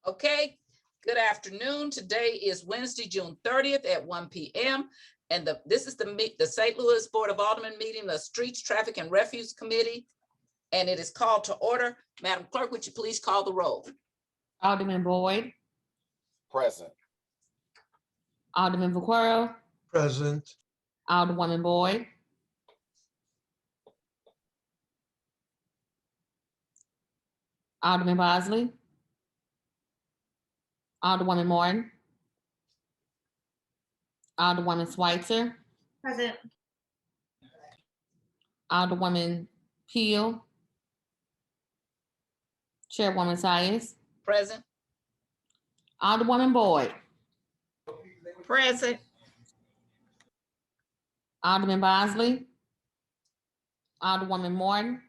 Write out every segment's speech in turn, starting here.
Okay, good afternoon. Today is Wednesday, June 30th at 1 p.m. And this is the St. Louis Board of Aldermen meeting, the Streets, Traffic, and Refuse Committee. And it is called to order. Madam Clerk, would you please call the roll? Alderman Boyd, Present. Alderman Vaquero, Present. Alderwoman Boyd, Alderman Bosley, Alderwoman Morton, Alderwoman Schweitzer, Present. Alderwoman Peel, Chairwoman Sias, Present. Alderwoman Boyd, Present. Alderman Bosley, Alderwoman Morton,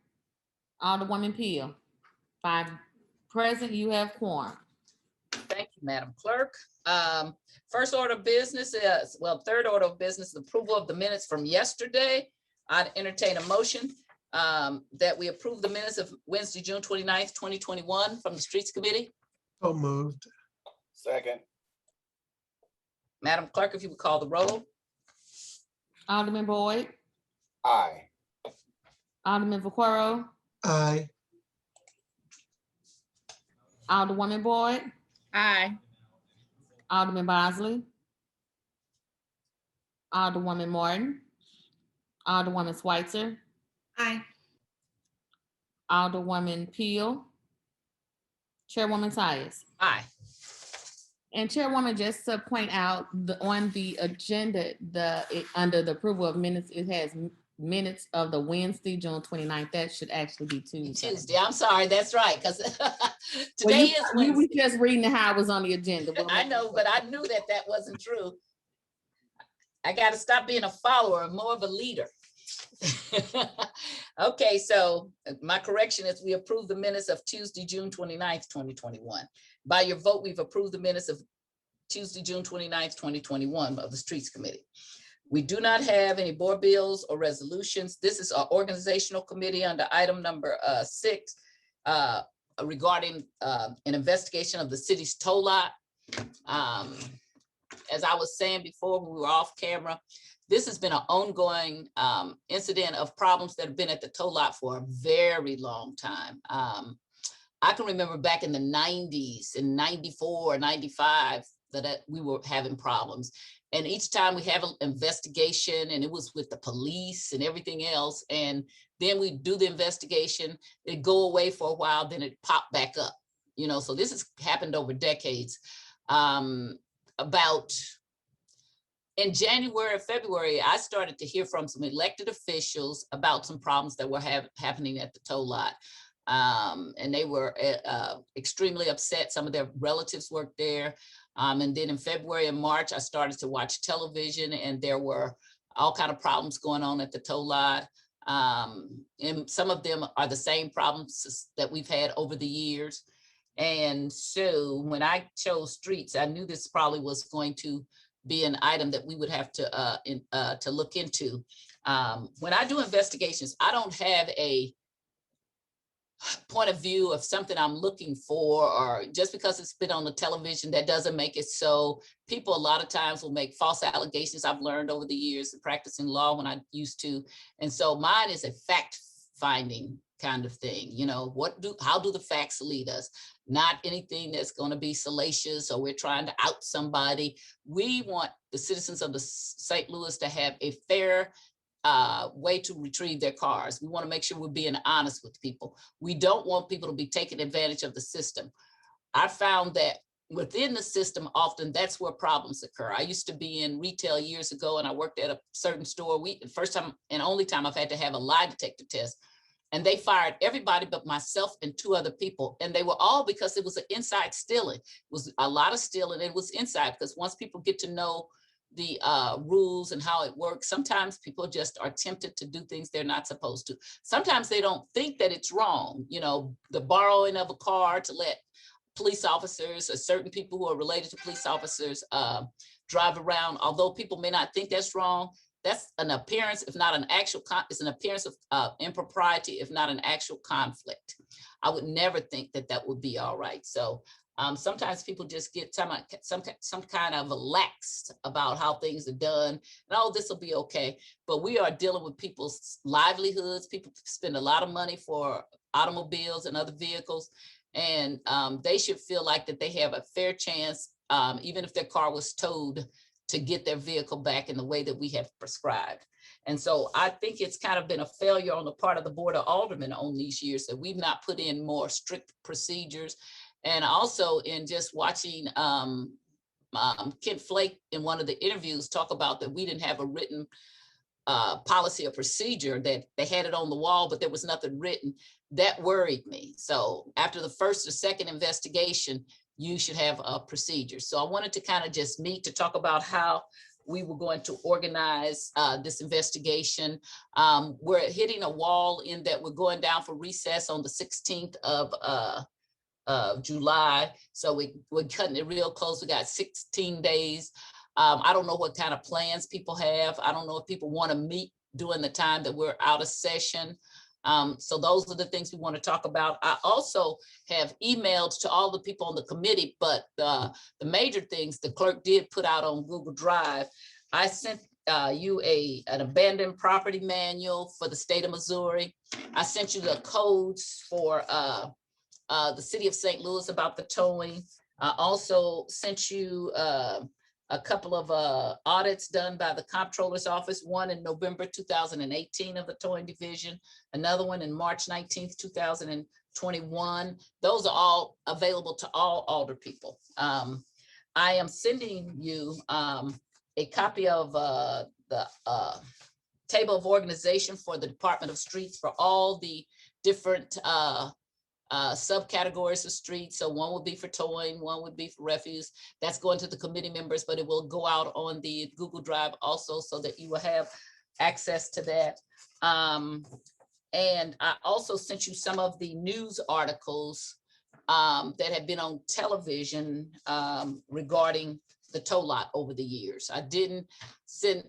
Alderwoman Peel. 5 present, you have quorum. Thank you, Madam Clerk. First order of business is, third order of business, is approval of the minutes from yesterday. I'd entertain a motion that we approve the minutes of Wednesday, June 29th, 2021 from the Streets Committee. So moved. Second. Madam Clerk, if you would call the roll. Alderman Boyd, Aye. Alderman Vaquero, Aye. Alderwoman Boyd, Aye. Alderman Bosley, Alderwoman Morton, Alderwoman Schweitzer, Aye. Alderwoman Peel, Chairwoman Sias. Aye. And Chairwoman, just to point out, on the agenda, under the approval of minutes, it has minutes of the Wednesday, June 29th. That should actually be Tuesday. Tuesday, I'm sorry, that's right, because today is We Wednesday. were just reading how it was on the agenda. I know, but I knew that that wasn't true. I got to stop being a follower and more of a leader. Okay, so my correction is we approve the minutes of Tuesday, June 29th, 2021. By your vote, we've approved the minutes of Tuesday, June 29th, 2021 of the Streets Committee. We do not have any board bills or resolutions. This is our organizational committee under item number 6 regarding an investigation of the city's toll lot. As I was saying before, when we were off camera, this has been an ongoing incident of problems that have been at the toll lot for a very long time. I can remember back in the 90s, in 94, 95, that we were having problems. And each time we have an investigation, and it was with the police and everything else. And then we do the investigation, it go away for a while, then it popped back up. You know, so this has happened over decades. About in January or February, I started to hear from some elected officials about some problems that were happening at the toll lot. And they were extremely upset. Some of their relatives worked there. And then in February and March, I started to watch television, and there were all kinds of problems going on at the toll lot. And some of them are the same problems that we've had over the years. And so when I chose streets, I knew this probably was going to be an item that we would have to look into. When I do investigations, I don't have a point of view of something I'm looking for, or just because it's been on the television, that doesn't make it so. People a lot of times will make false allegations. I've learned over the years of practicing law when I used to. And so mine is a fact finding kind of thing. You know, how do the facts lead us? Not anything that's going to be salacious or we're trying to out somebody. We want the citizens of the St. Louis to have a fair way to retrieve their cars. We want to make sure we're being honest with people. We don't want people to be taking advantage of the system. I found that within the system, often that's where problems occur. I used to be in retail years ago, and I worked at a certain store. First time and only time I've had to have a lie detector test. And they fired everybody but myself and 2 other people. And they were all because it was an inside stealing. It was a lot of stealing. It was inside, because once people get to know the rules and how it works, sometimes people just are tempted to do things they're not supposed to. Sometimes they don't think that it's wrong. You know, the borrowing of a car to let police officers or certain people who are related to police officers drive around, although people may not think that's wrong. That's an appearance, if not an actual, it's an appearance of impropriety, if not an actual conflict. I would never think that that would be all right. So Sometimes people just get some kind of lax about how things are done, and oh, this will be okay. But we are dealing with people's livelihoods. People spend a lot of money for automobiles and other vehicles, and they should feel like that they have a fair chance, even if their car was towed, to get their vehicle back in the way that we have prescribed. And so I think it's kind of been a failure on the part of the Board of Aldermen on these years that we've not put in more strict procedures. And also in just watching Kent Flake in one of the interviews talk about that we didn't have a written policy or procedure, that they had it on the wall, but there was nothing written. That worried me. So after the first or second investigation, you should have a procedure. So I wanted to kind of just meet to talk about how we were going to organize this investigation. We're hitting a wall in that we're going down for recess on the 16th of July. So we're cutting it real close. We got 16 days. I don't know what kind of plans people have. I don't know if people want to meet during the time that we're out of session. So those are the things we want to talk about. I also have emailed to all the people on the committee, but the major things the clerk did put out on Google Drive. I sent you an abandoned property manual for the state of Missouri. I sent you the codes for the city of St. Louis about the towing. I also sent you a couple of audits done by the comptroller's office, one in November 2018 of the towing division, another one in March 19th, 2021. Those are all available to all Alder people. I am sending you a copy of the table of organization for the Department of Streets for all the different subcategories of streets. So one would be for towing, one would be for refuse. That's going to the committee members, but it will go out on the Google Drive also so that you will have access to that. And I also sent you some of the news articles that have been on television regarding the tow lot over the years. I didn't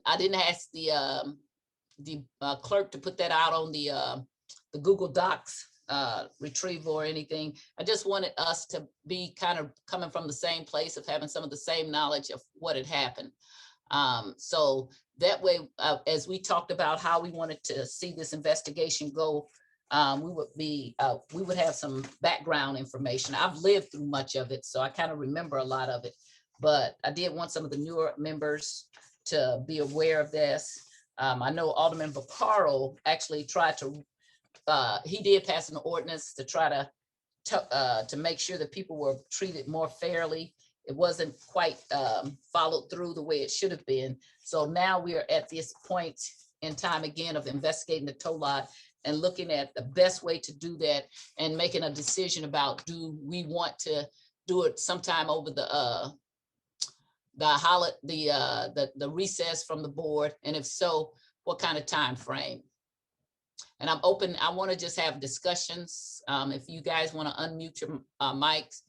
ask the clerk to put that out on the Google Docs retrieval or anything. I just wanted us to be kind of coming from the same place of having some of the same knowledge of what had happened. So that way, as we talked about how we wanted to see this investigation go, we would have some background information. I've lived through much of it, so I kind of remember a lot of it, but I did want some of the newer members to be aware of this. I know Alderman Vaccaro actually tried to he did pass an ordinance to try to make sure that people were treated more fairly. It wasn't quite followed through the way it should have been. So now we are at this point in time again of investigating the tow lot and looking at the best way to do that and making a decision about, do we want to do it sometime over the recess from the board, and if so, what kind of time frame? And I'm open. I want to just have discussions. If you guys want to unmute your mics,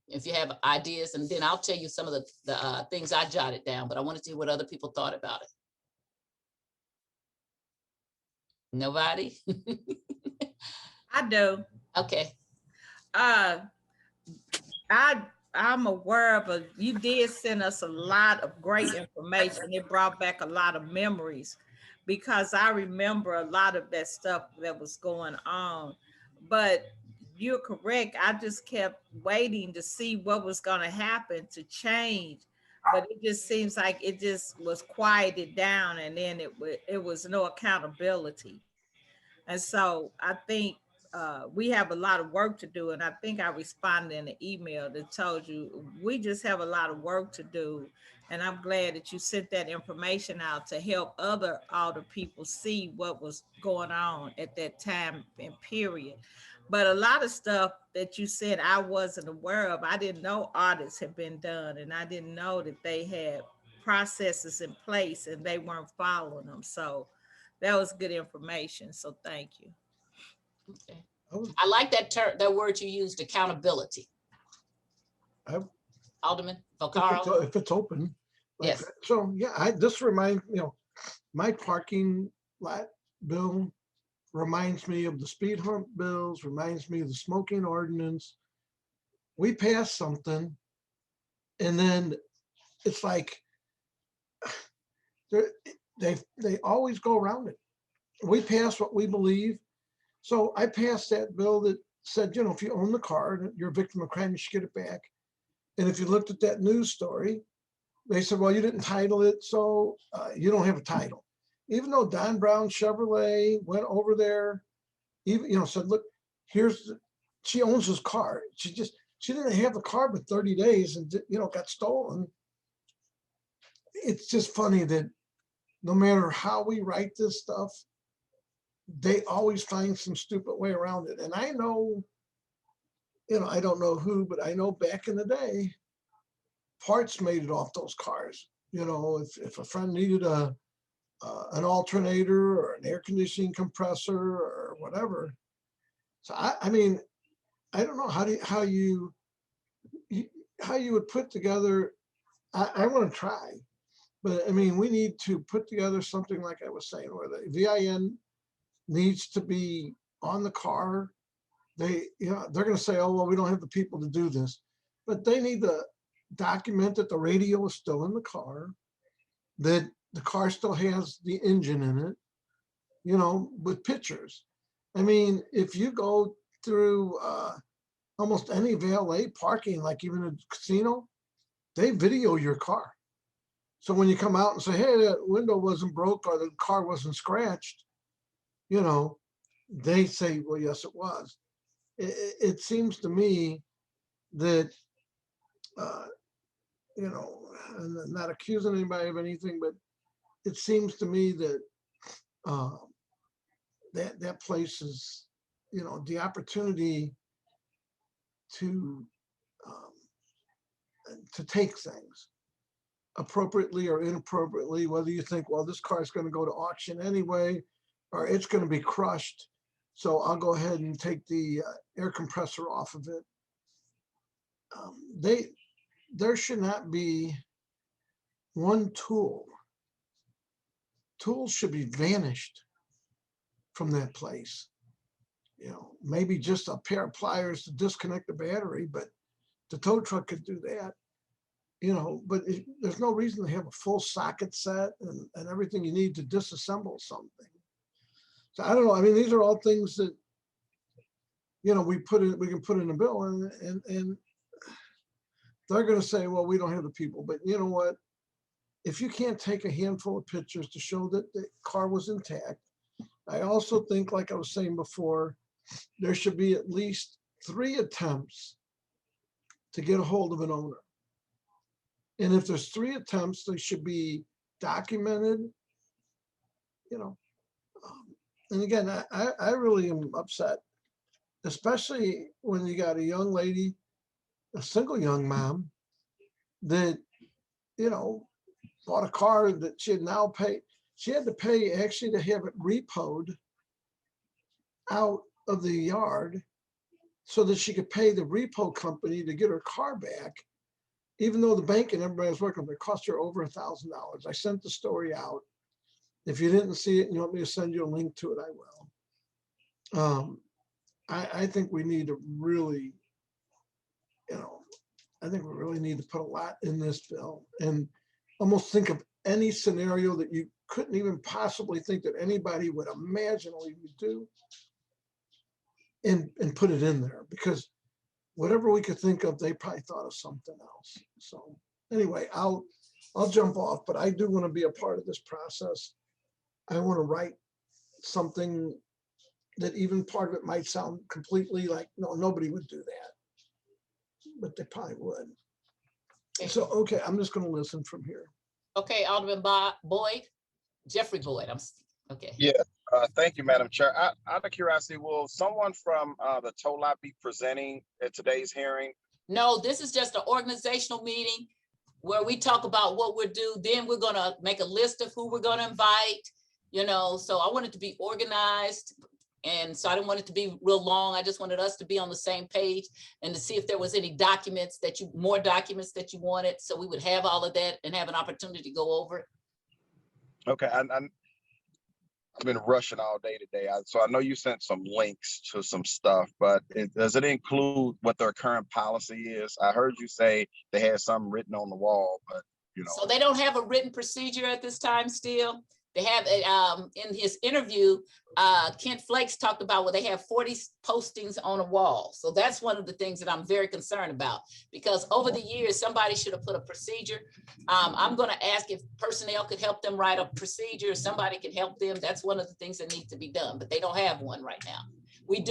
if you have ideas, and then I'll tell you some of the things I jotted down, but I want to see what other people thought about it. Nobody? I do. Okay. I'm aware of it. You did send us a lot of great information. It brought back a lot of memories, because I remember a lot of that stuff that was going on. But you're correct. I just kept waiting to see what was going to happen to change. But it just seems like it just was quieted down, and then it was no accountability. And so I think we have a lot of work to do. And I think I responded in an email that told you we just have a lot of work to do. And I'm glad that you sent that information out to help other people see what was going on at that time and period. But a lot of stuff that you said I wasn't aware of. I didn't know audits had been done, and I didn't know that they had processes in place and they weren't following them. So that was good information. So thank you. Okay. I like that word you used, accountability. Alderman Vaccaro. If it's open. Like Yes. that. So yeah, this reminds, my parking lot bill reminds me of the speed hump bills, reminds me of the smoking ordinance. we pass something and then it's like, they always go around it. We pass what we believe. So I passed that bill that said, you know, if you own the car and you're a victim of crime, you should get it back. And if you looked at that news story, they said, well, you didn't title it, so you don't have a title. Even though Don Brown Chevrolet went over there, even, you know, said, look, she owns this car. She didn't have the car but 30 days and, you know, got stolen. It's just funny that no matter how we write this stuff, they always find some stupid way around it. And I know, you know, I don't know who, but I know back in the day, parts made it off those cars. You know, if a friend needed an alternator or an air conditioning compressor or whatever. So I mean, I don't know how you would put together. I want to try, but I mean, we need to put together something like I was saying, where the VIN needs to be on the car. They're going to say, oh, well, we don't have the people to do this, but they need to document that the radio is still in the car, that the car still has the engine in it, you know, with pictures. I mean, if you go through almost any valet parking, like even a casino, they video your car. So when you come out and say, hey, that window wasn't broke or the car wasn't scratched, you know, they say, well, yes, it was. It seems to me that, you know, I'm not accusing anybody of anything, but it seems to me that that place is, you know, the opportunity to take things appropriately or inappropriately, whether you think, well, this car is going to go to auction anyway, or it's going to be crushed, so I'll go ahead and take the air compressor off of it. There should not be one tool. Tools should be vanished from that place. You know, maybe just a pair of pliers to disconnect the battery, but the tow truck could do that. You know, but there's no reason to have a full socket set and everything you need to disassemble something. So I don't know. I mean, these are all things that, you know, we can put in a bill, and they're going to say, well, we don't have the people. But you know what? If you can't take a handful of pictures to show that the car was intact, I also think, like I was saying before, there should be at least 3 attempts to get a hold of an owner. And if there's 3 attempts, they should be documented, you know. And again, I really am upset, especially when you got a young lady, a single young mom that, you know, bought a car that she had now paid. She had to pay actually to have it repoed out of the yard so that she could pay the repo company to get her car back, even though the bank and everybody was working, it cost her over $1,000. I sent the story out. If you didn't see it and you want me to send you a link to it, I will. I think we need to really, you know, I think we really need to put a lot in this bill and almost think of any scenario that you couldn't even possibly think that anybody would imaginably do, and put it in there, because whatever we could think of, they probably thought of something else. So anyway, I'll jump off, but I do want to be a part of this process. I want to write something that even part of it might sound completely like, no, nobody would do that, but they probably would. So, okay, I'm just going to listen from here. Okay, Alderman Boyd, Jeffrey Boyd. Okay. Yeah, thank you, Madam Chair. Out of curiosity, will someone from the tow lot be presenting at today's hearing? No, this is just an organizational meeting where we talk about what we're due. Then we're gonna make a list of who we're gonna invite, you know, so I want it to be organized. And so I didn't want it to be real long. I just wanted us to be on the same page and to see if there was any documents more documents that you wanted. So we would have all of that and have an opportunity to go over it. Okay, I've been rushing all day today. So I know you sent some links to some stuff, but does it include what their current policy is? I heard you say they had something written on the wall, but So they don't have a written procedure at this time still. They have, in his interview, Kent Flakes talked about where they have 40 postings on a wall. So that's one of the things that I'm very concerned about, because over the years, somebody should have put a procedure. I'm going to ask if personnel could help them write a procedure, somebody can help them. That's one of the things that needs to be done, but they don't have one right now.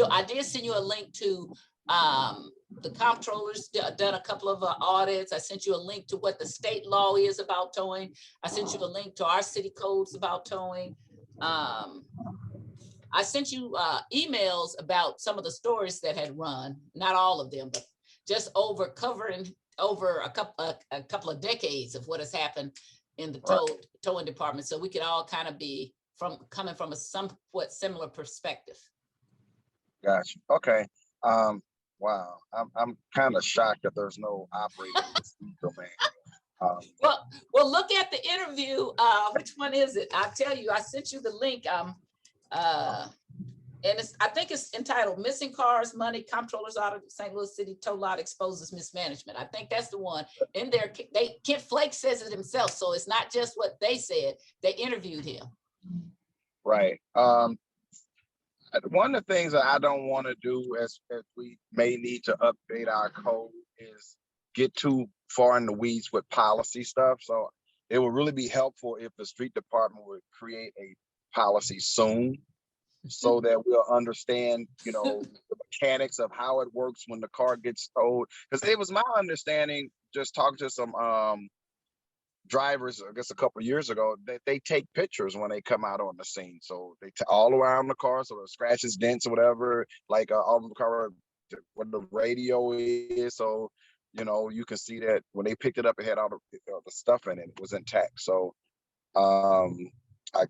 I did send you a link to the comptroller's done a couple of audits. I sent you a link to what the state law is about towing. I sent you a link to our city codes about towing. I sent you emails about some of the stories that had run, not all of them, but just covering over a couple of decades of what has happened in the towing department. So we could all kind of be coming from a somewhat similar perspective. Gotcha. Okay. Wow. I'm kind of shocked that there's no operating domain. Well, look at the interview. Which one is it? I'll tell you, I sent you the link. And I think it's entitled Missing Cars, Money, Comptroller's Audit, St. Louis City Tow Lot Exposes Mismanagement. I think that's the one. In there, Kent Flake says it himself. So it's not just what they said. They interviewed him. Right. One of the things that I don't want to do as we may need to update our code is get too far in the weeds with policy stuff. So it would really be helpful if the street department would create a policy soon so that we'll understand, the mechanics of how it works when the car gets towed. Because it was my understanding, just talking to some drivers, I guess a couple of years ago, that they take pictures when they come out on the scene. So they all around the car, so the scratches, dents, or whatever, like on the car, where the radio is. So, you can see that when they picked it up, it had all the stuff in it. It was intact. So, I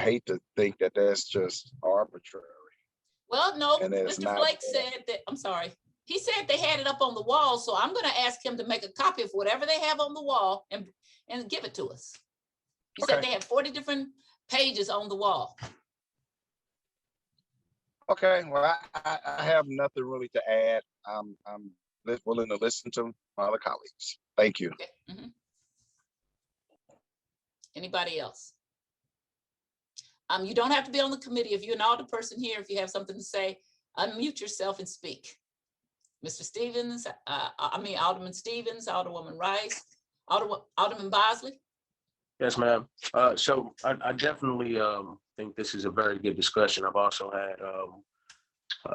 hate to think that that's just arbitrary. Well, no, And it's Mr. not Flake fair. said that, I'm sorry. He said they had it up on the wall, so I'm going to ask him to make a copy of whatever they have on the wall and give it to us. He said Okay. they have 40 different pages on the wall. Okay, well, I have nothing really to add. I'm willing to listen to my other colleagues. Thank you. Okay. Mhm. Anybody else? You don't have to be on the committee. If you're an audit person here, if you have something to say, unmute yourself and speak. Mr. Stevens, Alderman Stevens, Alderwoman Rice, Alderman Bosley. Yes, ma'am. So I definitely think this is a very good discussion. I've also had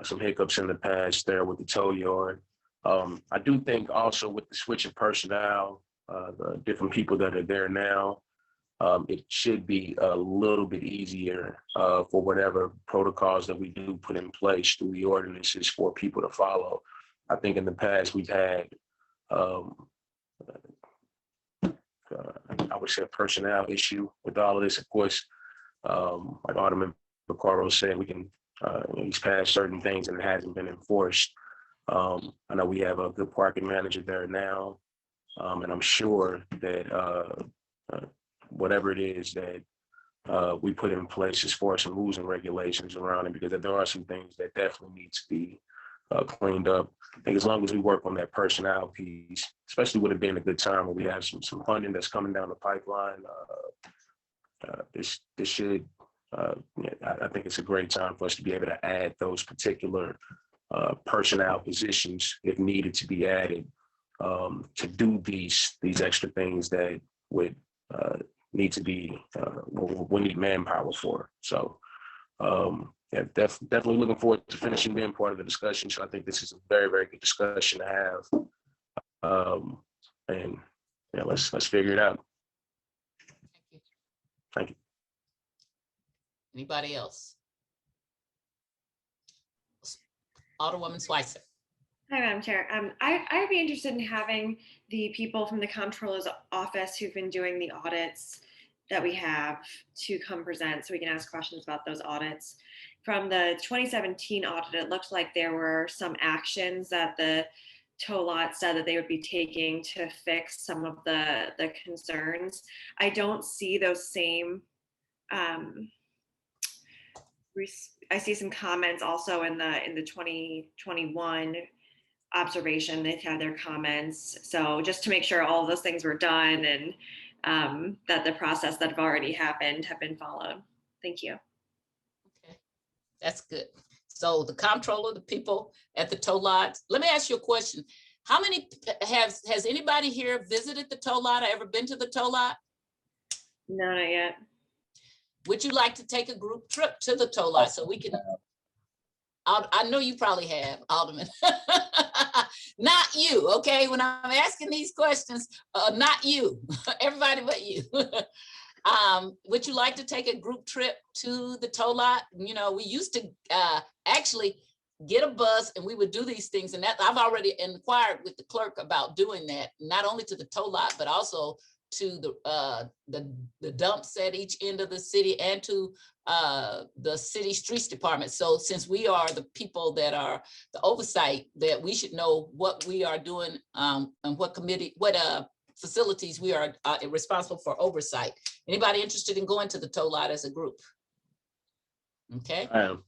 some hiccups in the past there with the tow yard. I do think also with the switch of personnel, the different people that are there now, it should be a little bit easier for whatever protocols that we do put in place through the ordinances for people to follow. I think in the past we've had, I would say, a personnel issue with all of this. Of course, like Alderman Vaccaro said, we can, he's passed certain things and it hasn't been enforced. I know we have a good parking manager there now, and I'm sure that whatever it is that we put in place as far as some rules and regulations around it, because there are some things that definitely need to be cleaned up. I think as long as we work on that personnel piece, especially with it being a good time where we have some funding that's coming down the pipeline, this should, I think it's a great time for us to be able to add those particular personnel positions if needed to be added to do these extra things that would need to be, we need manpower for. So yeah, definitely looking forward to finishing being part of the discussion. So I think this is a very, very good discussion to have. And yeah, let's figure it out. Thank you. Anybody else? Alderwoman Schweitzer. Hi, Madam Chair. I'd be interested in having the people from the Comptroller's office who've been doing the audits that we have to come present so we can ask questions about those audits. From the 2017 audit, it looked like there were some actions that the tow lot said that they would be taking to fix some of the concerns. I don't see those same I see some comments also in the 2021 observation. They've had their comments. So just to make sure all of those things were done and that the process that have already happened have been followed. Thank you. Okay, that's good. So the comptroller, the people at the tow lot, let me ask you a question. How many has anybody here visited the tow lot or ever been to the tow lot? No, not yet. Would you like to take a group trip to the tow lot so we can? I know you probably have, Alderman. Not you, okay? When I'm asking these questions, not you, everybody but you. Would you like to take a group trip to the tow lot? You know, we used to actually get a bus and we would do these things, and that I've already inquired with the clerk about doing that, not only to the tow lot, but also to the dumps at each end of the city and to the city streets department. So since we are the people that are the oversight, that we should know what we are doing and what committee, what facilities we are responsible for oversight. Anybody interested in going to the tow lot as a group? Okay. I am.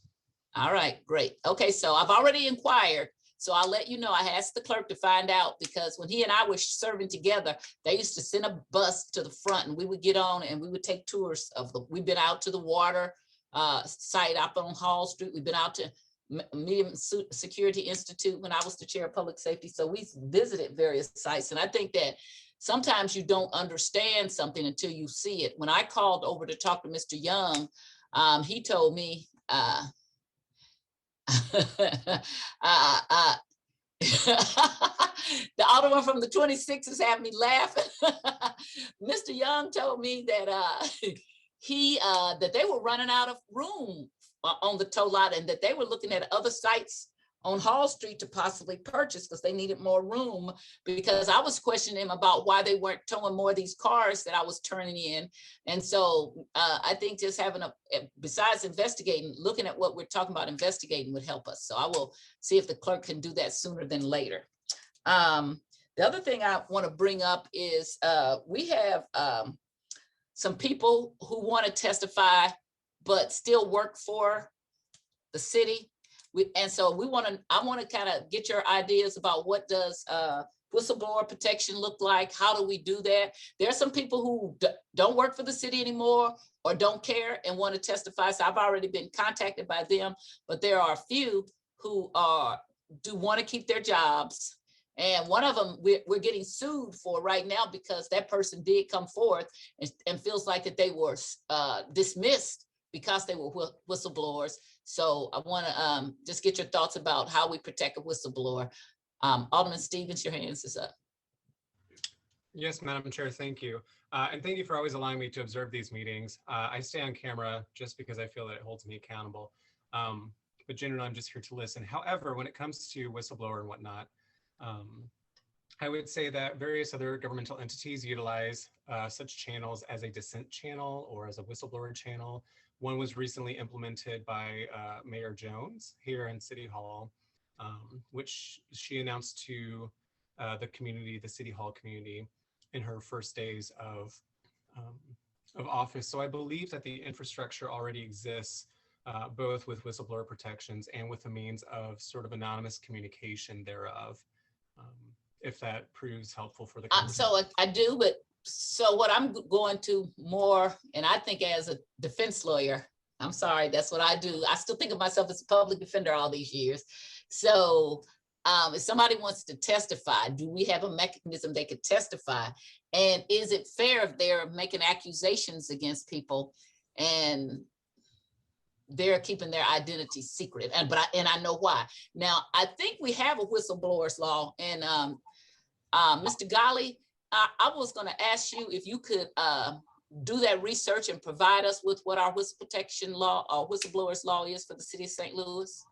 All right, great. Okay, so I've already inquired. So I'll let you know. I asked the clerk to find out, because when he and I were serving together, they used to send a bus to the front and we would get on and we would take tours of we've been out to the water site up on Hall Street. We've been out to Medium Security Institute when I was the chair of public safety. So we visited various sites. And I think that sometimes you don't understand something until you see it. When I called over to talk to Mr. Young, he told me, the alderman from the 26 is having me laughing. Mr. Young told me that that they were running out of room on the tow lot and that they were looking at other sites on Hall Street to possibly purchase because they needed more room, because I was questioning him about why they weren't towing more of these cars that I was turning in. And so I think just having besides investigating, looking at what we're talking about investigating would help us. So I will see if the clerk can do that sooner than later. The other thing I want to bring up is we have some people who want to testify but still work for the city. I want to kind of get your ideas about what does whistleblower protection look like? How do we do that? There are some people who don't work for the city anymore or don't care and want to testify. So I've already been contacted by them, but there are a few who do want to keep their jobs. And one of them we're getting sued for right now because that person did come forth and feels like that they were dismissed because they were whistleblowers. So I want to just get your thoughts about how we protect a whistleblower. Alderman Stevens, your hands is up. Yes, Madam Chair, thank you. And thank you for always allowing me to observe these meetings. I stay on camera just because I feel that it holds me accountable. But generally, I'm just here to listen. However, when it comes to whistleblower and whatnot, I would say that various other governmental entities utilize such channels as a dissent channel or as a whistleblower channel. One was recently implemented by Mayor Jones here in City Hall, which she announced to the community, the City Hall community, in her first days of office. So I believe that the infrastructure already exists, both with whistleblower protections and with the means of sort of anonymous communication thereof, if that proves helpful for the So I do, but so what I'm going to more, and I think as a defense lawyer, I'm sorry, that's what I do. I still think of myself as a public defender all these years. So if somebody wants to testify, do we have a mechanism they could testify? And is it fair if they're making accusations against people and they're keeping their identity secret? And I know why. Now, I think we have a whistleblowers law, and Mr. Ghali, I was going to ask you if you could do that research and provide us with what our whistle protection law or whistleblowers law is for the city of St. Louis.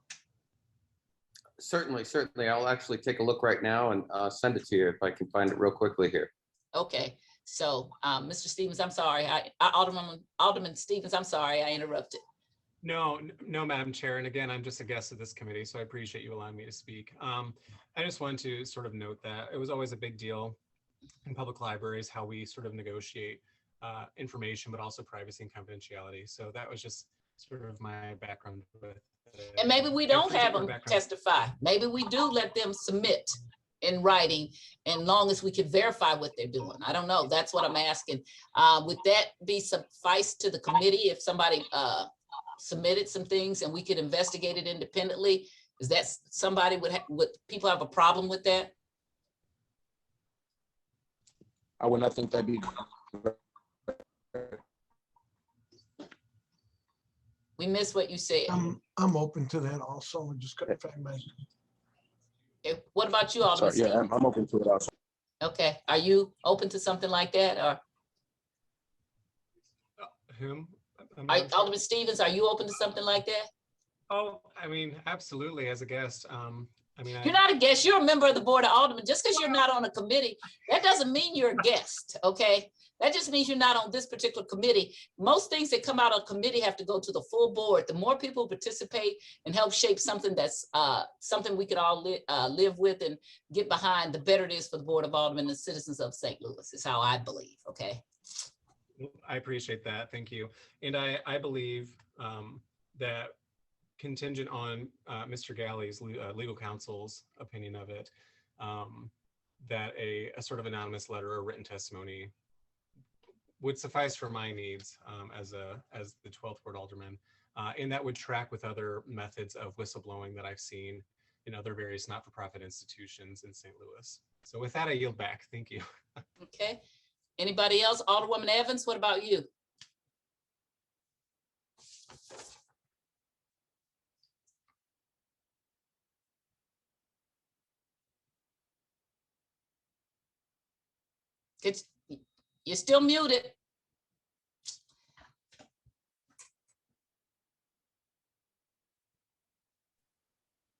Certainly. I'll actually take a look right now and send it to you if I can find it real quickly here. Okay. So, Mr. Stevens, I'm sorry. Alderman Stevens, I'm sorry, I interrupted. No, Madam Chair. And again, I'm just a guest of this committee, so I appreciate you allowing me to speak. I just wanted to sort of note that it was always a big deal in public libraries how we sort of negotiate information, but also privacy and confidentiality. So that was just sort of my background with it. And maybe we I have don't plenty have more them background. testify. Maybe we do let them submit in writing, and long as we can verify what they're doing. I don't know. That's what I'm asking. Would that be suffice to the committee if somebody submitted some things and we could investigate it independently? Is that somebody would people have a problem with that? I would not think that'd be. We missed what you said. I'm open to that also. I just couldn't find my. What about you, Alderman Sorry, yeah, Stevens? I'm open to it also. Okay, are you open to something like that, or Whom? Madam Chair? Alderman Stevens, are you open to something like that? Oh, I mean, absolutely, as a guest. I mean, You're not a guest, you're a member of the Board of Aldermen. Just because you're not on a committee, that doesn't mean you're a guest, okay? That just means you're not on this particular committee. Most things that come out of committee have to go to the full board. The more people participate and help shape something that's something we could all live with and get behind, the better it is for the Board of Aldermen and the citizens of St. Louis, is how I believe, okay? I appreciate that. Thank you. And I believe that contingent on Mr. Galley's legal counsel's opinion of it, that a sort of anonymous letter or written testimony would suffice for my needs as the 12th Ward Alderman. And that would track with other methods of whistleblowing that I've seen in other various not-for-profit institutions in St. Louis. So with that, I yield back. Thank you. Okay. Anybody else? Alderwoman Evans, what about you? You're still muted.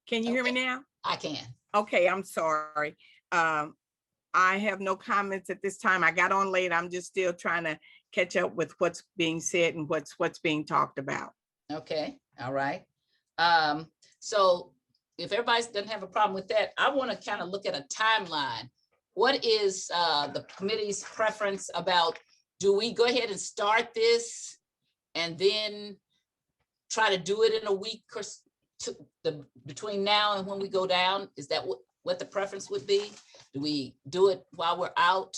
Can you hear me Okay. now? I can. Okay, I'm sorry. I have no comments at this time. I got on late. I'm just still trying to catch up with what's being said and what's being talked about. Okay, all right. So if everybody doesn't have a problem with that, I want to kind of look at a timeline. What is the committee's preference about, do we go ahead and start this and then try to do it in a week or between now and when we go down? Is that what the preference would be? Do we do it while we're out?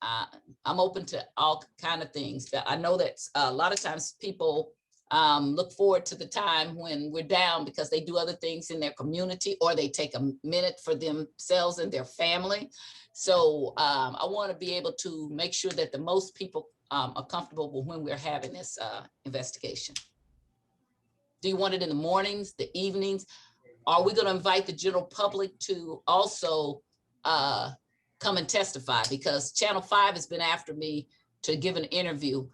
I'm open to all kind of things, but I know that a lot of times people look forward to the time when we're down because they do other things in their community or they take a minute for themselves and their family. So I want to be able to make sure that the most people are comfortable with when we're having this investigation. Do you want it in the mornings, the evenings? Are we going to invite the general public to also come and testify? Because Channel 5 has been after me to give an interview.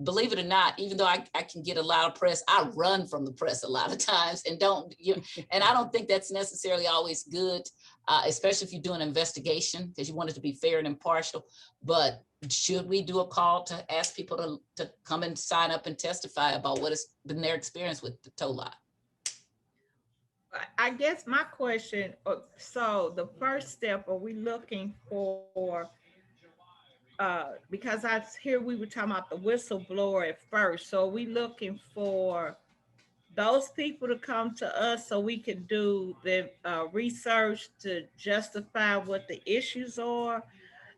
Believe it or not, even though I can get a lot of press, I run from the press a lot of times and and I don't think that's necessarily always good, especially if you do an investigation, because you want it to be fair and impartial. But should we do a call to ask people to come and sign up and testify about what has been their experience with the tow lot? I guess my question, so the first step, are we looking for, because I hear we were talking about the whistleblower at first, so are we looking for those people to come to us so we can do the research to justify what the issues are?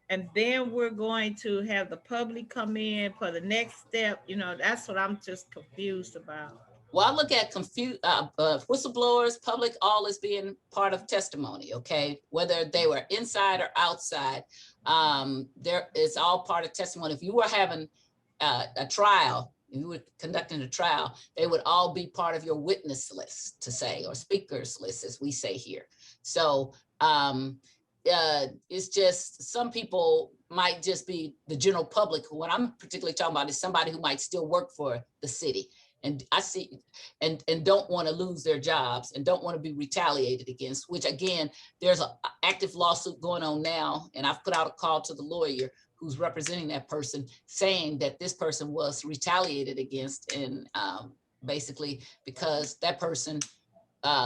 And then we're going to have the public come in for the next step. You know, that's what I'm just confused about. Well, I look at whistleblowers, public, all as being part of testimony, okay? Whether they were inside or outside, there is all part of testimony. If you were having a trial, if you were conducting a trial, they would all be part of your witness list, to say, or speakers list, as we say here. So it's just, some people might just be the general public. What I'm particularly talking about is somebody who might still work for the city. And I see, and don't want to lose their jobs and don't want to be retaliated against, which again, there's an active lawsuit going on now. And I've put out a call to the lawyer who's representing that person, saying that this person was retaliated against, and basically because that person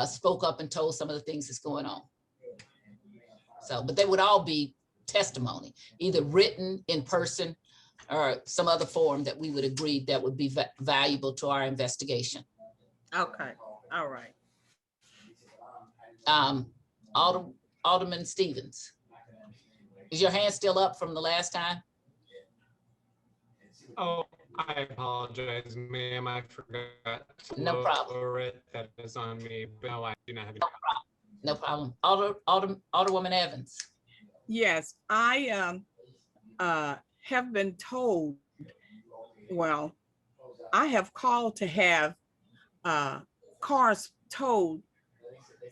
spoke up and told some of the things that's going on. So, but they would all be testimony, either written, in person, or some other form that we would agree that would be valuable to our investigation. Okay, all right. Alderman Stevens. Is your hand still up from the last time? Oh, I apologize, ma'am. I forgot. to No problem. lower it. That is on me. But no, I do not have any. No problem. Alderwoman Evans. Yes, I have been told, well, I have called to have cars towed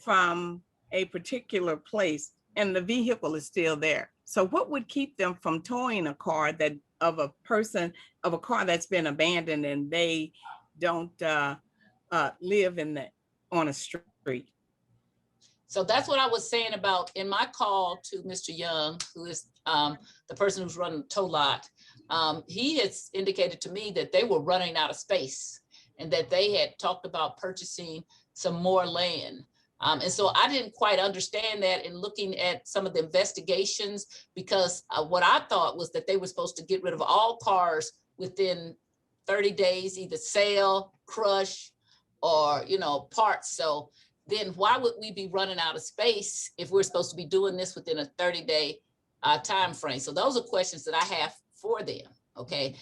from a particular place and the vehicle is still there. So what would keep them from towing a car of a car that's been abandoned and they don't live on a street? So that's what I was saying about in my call to Mr. Young, who is the person who's running the tow lot. He has indicated to me that they were running out of space and that they had talked about purchasing some more land. And so I didn't quite understand that in looking at some of the investigations, because what I thought was that they were supposed to get rid of all cars within 30 days, either sell, crush, or, parts. So then why would we be running out of space if we're supposed to be doing this within a 30-day time frame? So those are questions that I have for them. Okay,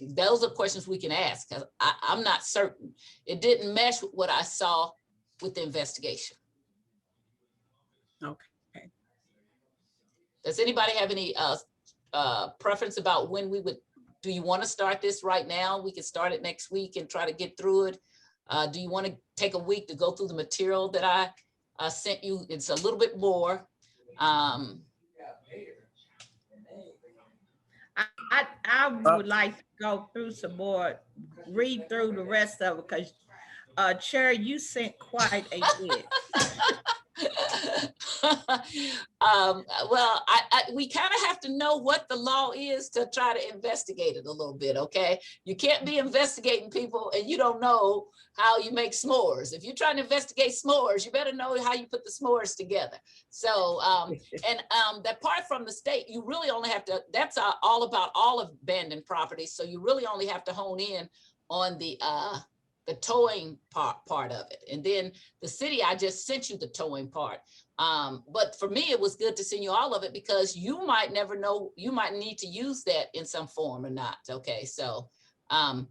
those are questions we can ask, because I'm not certain. It didn't mesh with what I saw with the investigation. Okay. Does anybody have any preference about when we would, do you want to start this right now? We can start it next week and try to get through it. Do you want to take a week to go through the material that I sent you? It's a little bit more. I would like to go through some more, read through the rest of it, because Chair, you sent quite a bit. Well, we kind of have to know what the law is to try to investigate it a little bit, okay? You can't be investigating people and you don't know how you make s'mores. If you're trying to investigate s'mores, you better know how you put the s'mores together. So, that part from the state, you really only have to, that's all about all abandoned properties. So you really only have to hone in on the towing part of it. And then the city, I just sent you the towing part. But for me, it was good to send you all of it because you might never know, you might need to use that in some form or not. Okay, so I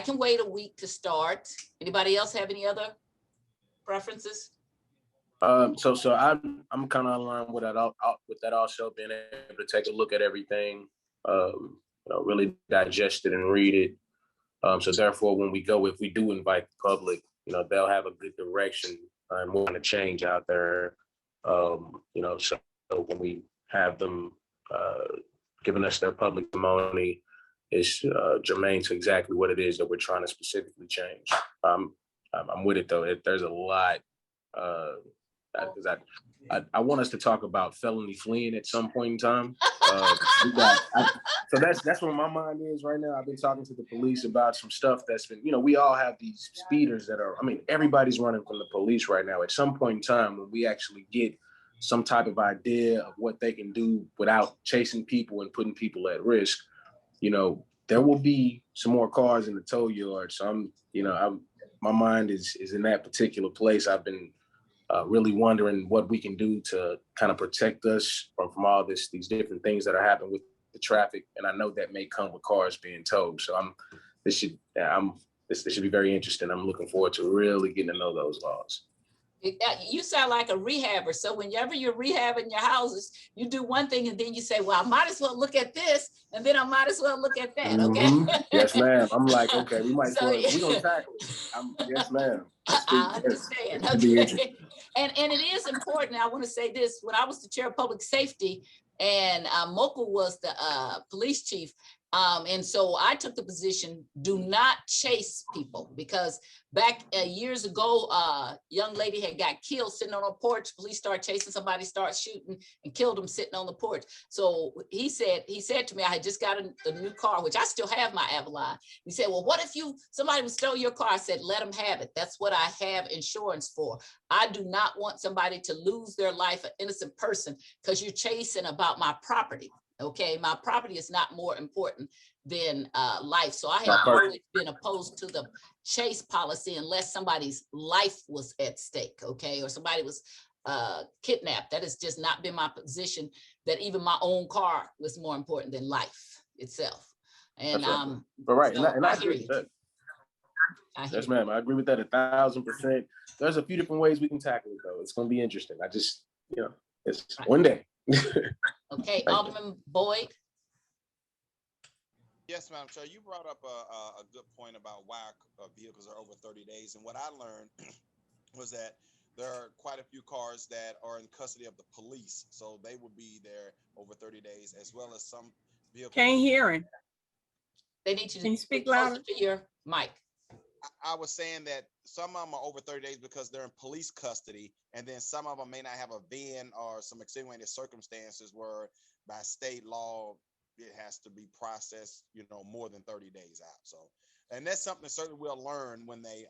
can wait a week to start. Anybody else have any other preferences? So I'm kind of aligned with that also, being able to take a look at everything, really digest it and read it. So therefore, when we go, if we do invite the public, they'll have a good direction and want to change out there. So when we have them giving us their public testimony, it's germane to exactly what it is that we're trying to specifically change. I'm with it though. There's a lot. I want us to talk about felony fleeing at some point in time. So that's where my mind is right now. I've been talking to the police about some stuff that's been, we all have these speeders that are, everybody's running from the police right now. At some point in time, when we actually get some type of idea of what they can do without chasing people and putting people at risk, there will be some more cars in the tow yard. So my mind is in that particular place. I've been really wondering what we can do to kind of protect us from all these different things that are happening with the traffic. And I know that may come with cars being towed. So this should be very interesting. I'm looking forward to really getting to know those laws. You sound like a rehabber. So whenever you're rehabbing your houses, you do one thing and then you say, well, I might as well look at this. And then I might as well look at that. Okay. Mm-hmm. Yes, ma'am. I'm like, okay, we're going to tackle it. Yes, ma'am. I understand. Okay. And it is important. I want to say this. When I was the chair of public safety and Mokel was the police chief, and so I took the position, do not chase people, because back years ago, a young lady had got killed sitting on a porch. Police started chasing somebody, start shooting and killed him sitting on the porch. So he said to me, I had just got a new car, which I still have my Avalon. He said, well, what if somebody would steal your car? I said, let them have it. That's what I have insurance for. I do not want somebody to lose their life, an innocent person, because you're chasing about my property. Okay, my property is not more important than life. So I have Not perfect. always been opposed to the chase policy unless somebody's life was at stake, okay, or somebody was kidnapped. That has just not been my position, that even my own car was more important than life itself. And That's right. But right, so and I I agree hear with you. that. I hear Yes, you. ma'am. I agree with that 1,000%. There's a few different ways we can tackle it, though. It's going to be interesting. I just, it's Right. one day. Okay, you. Alderman Boyd. Yes, Madam Chair, you brought up a good point about why vehicles are over 30 days. And what I learned was that there are quite a few cars that are in custody of the police. So they will be there over 30 days, as well as some vehicles. Can't hear him. They need you Can you to speak speak closer louder? to your mic. I was saying that some of them are over 30 days because they're in police custody, and then some of them may not have a VIN or some extenuating circumstances where by state law it has to be processed, more than 30 days out. So, and that's something certainly we'll learn when they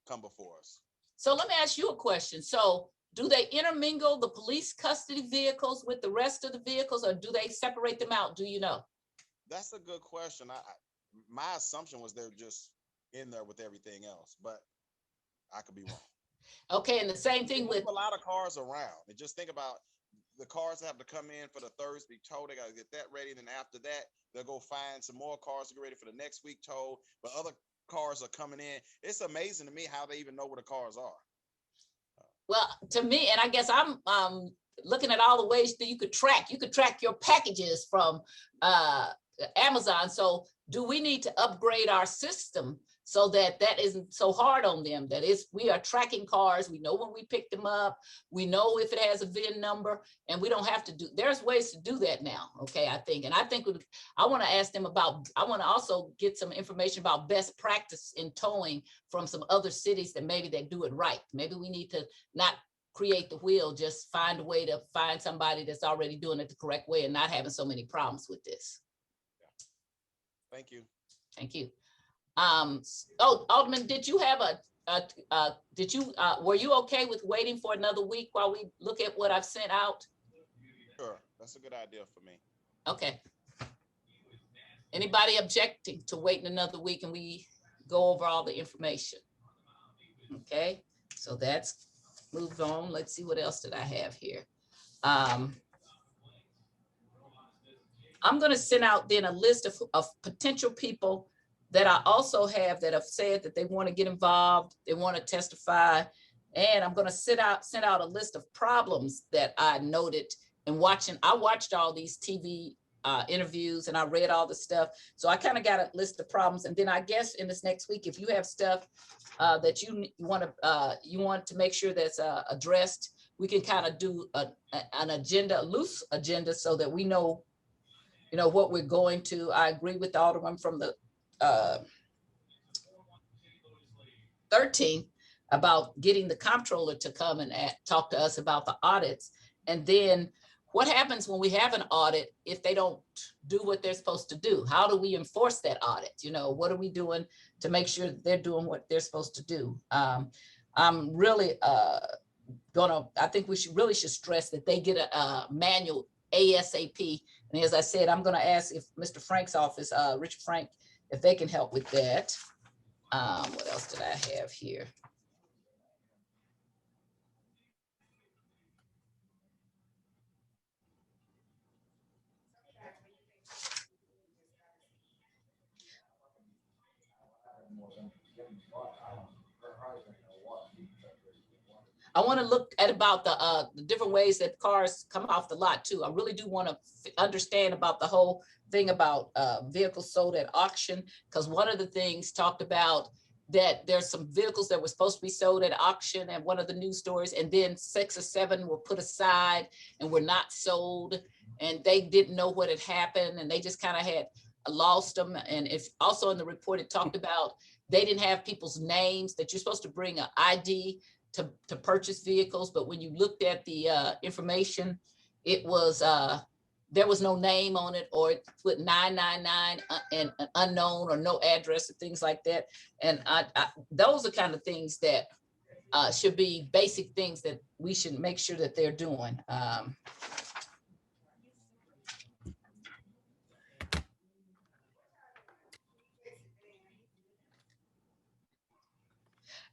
come before us. So let me ask you a question. So do they intermingle the police custody vehicles with the rest of the vehicles, or do they separate them out? Do you know? That's a good question. My assumption was they're just in there with everything else, but I could be wrong. Okay, and the same thing with, a lot of cars around. And just think about the cars that have to come in for the Thursday be towed. They got to get that ready. And then after that, they'll go find some more cars to get ready for the next week tow. But other cars are coming in. It's amazing to me how they even know where the cars are. well, to me, and I guess I'm looking at all the ways that you could track your packages from Amazon. So do we need to upgrade our system so that isn't so hard on them? That is, we are tracking cars. We know when we pick them up. We know if it has a VIN number, and we don't have to do, there's ways to do that now. Okay, I think I want to ask them about, I want to also get some information about best practice in towing from some other cities that maybe they do it right. Maybe we need to not create the wheel, just find a way to find somebody that's already doing it the correct way and not having so many problems with this. Thank you. Thank you. Oh, Alderman, did you have were you okay with waiting for another week while we look at what I've sent out? Sure, that's a good idea for me. Okay. Anybody objecting to waiting another week and we go over all the information? Okay, so that's moved on. Let's see what else did I have here. I'm going to send out then a list of potential people that I also have that have said that they want to get involved, they want to testify, and I'm going to send out a list of problems that I noted and watching. I watched all these TV interviews and I read all the stuff, so I kind of got a list of problems. And then I guess in this next week, if you have stuff that you want to make sure that's addressed, we can kind of do an agenda, a loose agenda, so that we know, what we're going to. I agree with the Alderman from the 13th about getting the comptroller to come and talk to us about the audits. And then what happens when we have an audit if they don't do what they're supposed to do? How do we enforce that audit? What are we doing to make sure that they're doing what they're supposed to do? I'm really I think we should stress that they get a manual ASAP. And as I said, I'm going to ask if Mr. Frank's office, Richard Frank, if they can help with that. What else did I have here? I want to look at about the different ways that cars come off the lot too. I really do want to understand about the whole thing about vehicles sold at auction, because one of the things talked about that there's some vehicles that were supposed to be sold at auction at one of the news stories, and then 6 or 7 were put aside and were not sold, and they didn't know what had happened, and they just kind of had lost them. And if also in the report, it talked about they didn't have people's names, that you're supposed to bring an ID to purchase vehicles, but when you looked at the information, it was there was no name on it, or it put 999 and unknown, or no address, and things like that. And those are kind of things that should be basic things that we should make sure that they're doing.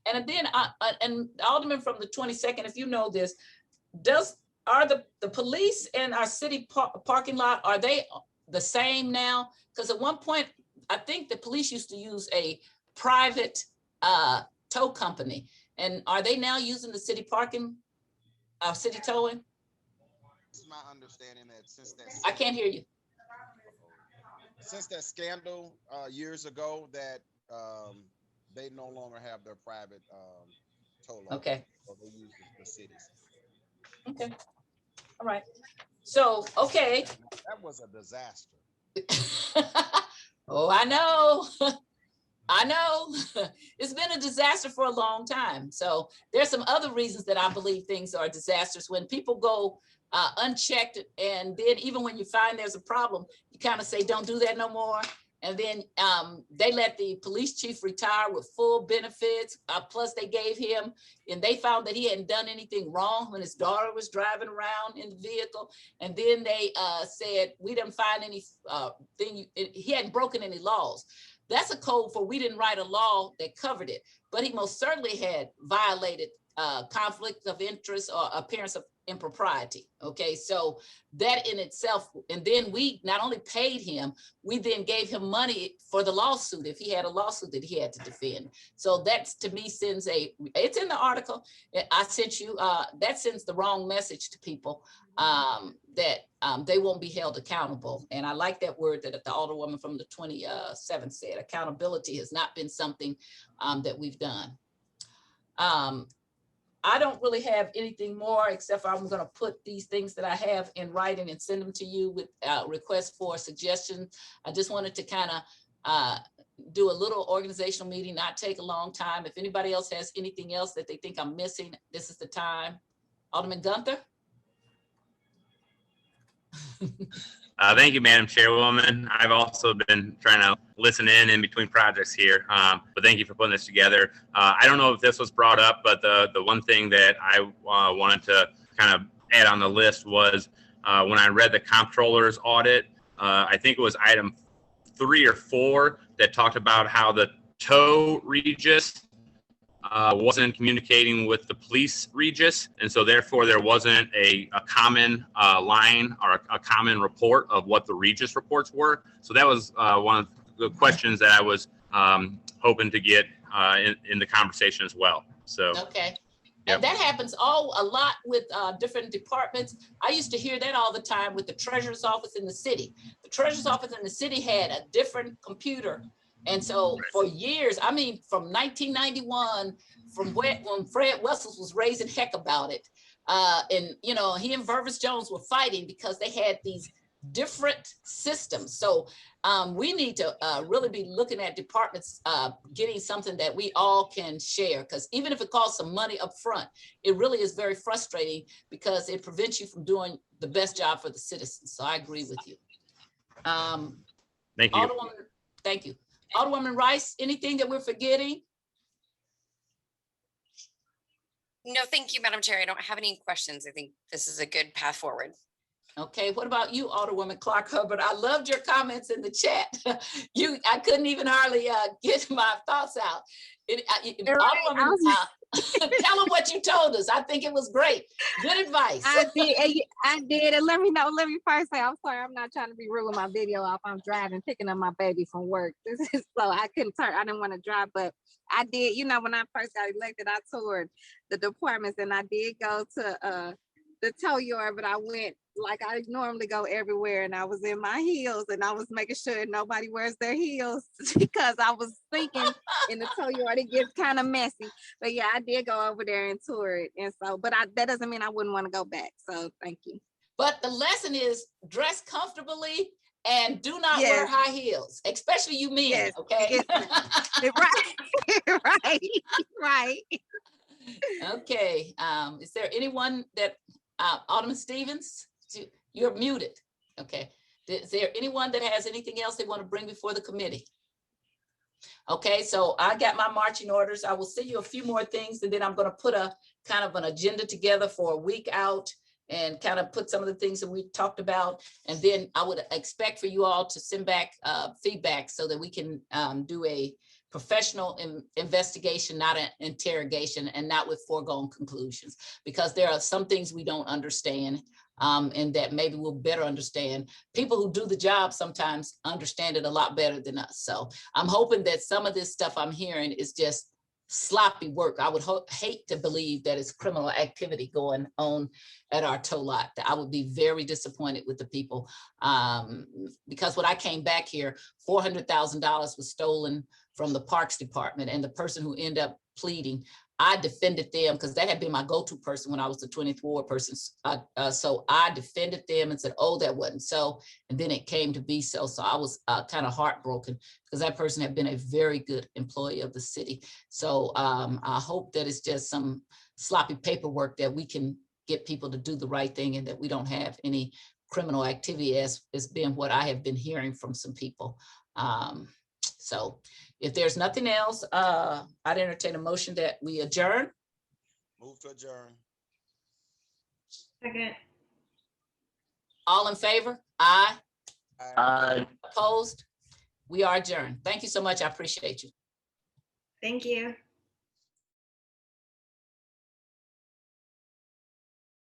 And then, and Alderman from the 22nd, if you know this, are the police in our city parking lot, are they the same now? Because at one point, I think the police used to use a private tow company. And are they now using the city parking, city towing? It's my understanding that since that I can't hear you. since that scandal years ago, that they no longer have their private toll. Okay. So they use the cities. Okay. All right. So, okay. That was a disaster. Oh, I know. I know. It's been a disaster for a long time. So there's some other reasons that I believe things are disasters. When people go unchecked, and then even when you find there's a problem, you kind of say, don't do that no more. And then they let the police chief retire with full benefits. Plus they gave him, and they found that he hadn't done anything wrong when his daughter was driving around in the vehicle. And then they said, we didn't find anything, he hadn't broken any laws. That's a code for we didn't write a law that covered it, but he most certainly had violated conflict of interest or appearance of impropriety. Okay, so that in itself, and then we not only paid him, we then gave him money for the lawsuit if he had a lawsuit that he had to defend. So that's, to me, sends it's in the article I sent you, that sends the wrong message to people that they won't be held accountable. And I like that word that the Alderwoman from the 27th said. Accountability has not been something that we've done. I don't really have anything more, except I'm going to put these things that I have in writing and send them to you with requests for suggestions. I just wanted to kind of do a little organizational meeting, not take a long time. If anybody else has anything else that they think I'm missing, this is the time. Alderman Gunther? Thank you, Madam Chairwoman. I've also been trying to listen in between projects here, but thank you for putting this together. I don't know if this was brought up, but the one thing that I wanted to kind of add on the list was when I read the comptroller's audit, I think it was item 3 or 4 that talked about how the tow regis wasn't communicating with the police regis, and so therefore there wasn't a common line or a common report of what the regis reports were. So that was one of the questions that I was hoping to get in the conversation as well. So okay. Yep. And that happens a lot with different departments. I used to hear that all the time with the treasurer's office in the city. The treasurer's office in the city had a different computer. And so for years, I mean, from 1991, from when Fred Wessels was raising heck about it, and you know, he and Vervis Jones were fighting because they had these different systems. So we need to really be looking at departments getting something that we all can share, because even if it costs some money up front, it really is very frustrating because it prevents you from doing the best job for the citizens. So I agree with you. thank you. Alderwoman, thank you. Alderwoman Rice, anything that we're forgetting? No, thank you, Madam Chair. I don't have any questions. I think this is a good path forward. Okay, what about you, Alderwoman Clark Hubbard? I loved your comments in the chat. I couldn't even hardly get my thoughts out. Alderwoman, tell them what you told us. I think it was great. Good advice. I did. And let me first say, I'm sorry, I'm not trying to be rude with my video off. I'm driving, picking up my baby from work. So I didn't want to drive, but I did, you know, when I first got elected, I toured the departments and I did go to the tow yard, but I went like I normally go everywhere, and I was in my heels and I was making sure nobody wears their heels because I was thinking in the tow yard it gets kind of messy. But yeah, I did go over there and tour it, and so but that doesn't mean I wouldn't want to go back. So thank you. But the lesson is dress comfortably and do not wear high heels, especially you men. Okay. Right. Okay. Is there anyone that Alderman Stevens? You're muted. Okay. Is there anyone that has anything else they want to bring before the committee? Okay, so I got my marching orders. I will send you a few more things, and then I'm going to put a kind of an agenda together for a week out and kind of put some of the things that we talked about. And then I would expect for you all to send back feedback so that we can do a professional investigation, not an interrogation, and not with foregone conclusions, because there are some things we don't understand, and that maybe we'll better understand. People who do the job sometimes understand it a lot better than us. So I'm hoping that some of this stuff I'm hearing is just sloppy work. I would hate to believe that it's criminal activity going on at our tow lot. I would be very disappointed with the people, because when I came back here, $400,000 was stolen from the Parks Department, and the person who ended up pleading, I defended them because that had been my go-to person when I was the 20th ward person. So I defended them and said, oh, that wasn't so. And then it came to be so. So I was kind of heartbroken because that person had been a very good employee of the city. So I hope that it's just some sloppy paperwork that we can get people to do the right thing and that we don't have any criminal activity as being what I have been hearing from some people. So if there's nothing else, I'd entertain a motion that we adjourn. Move to adjourn. Second. All in favor? Aye. Aye. Opposed? We are adjourned. Thank you so much. I appreciate you. Thank you.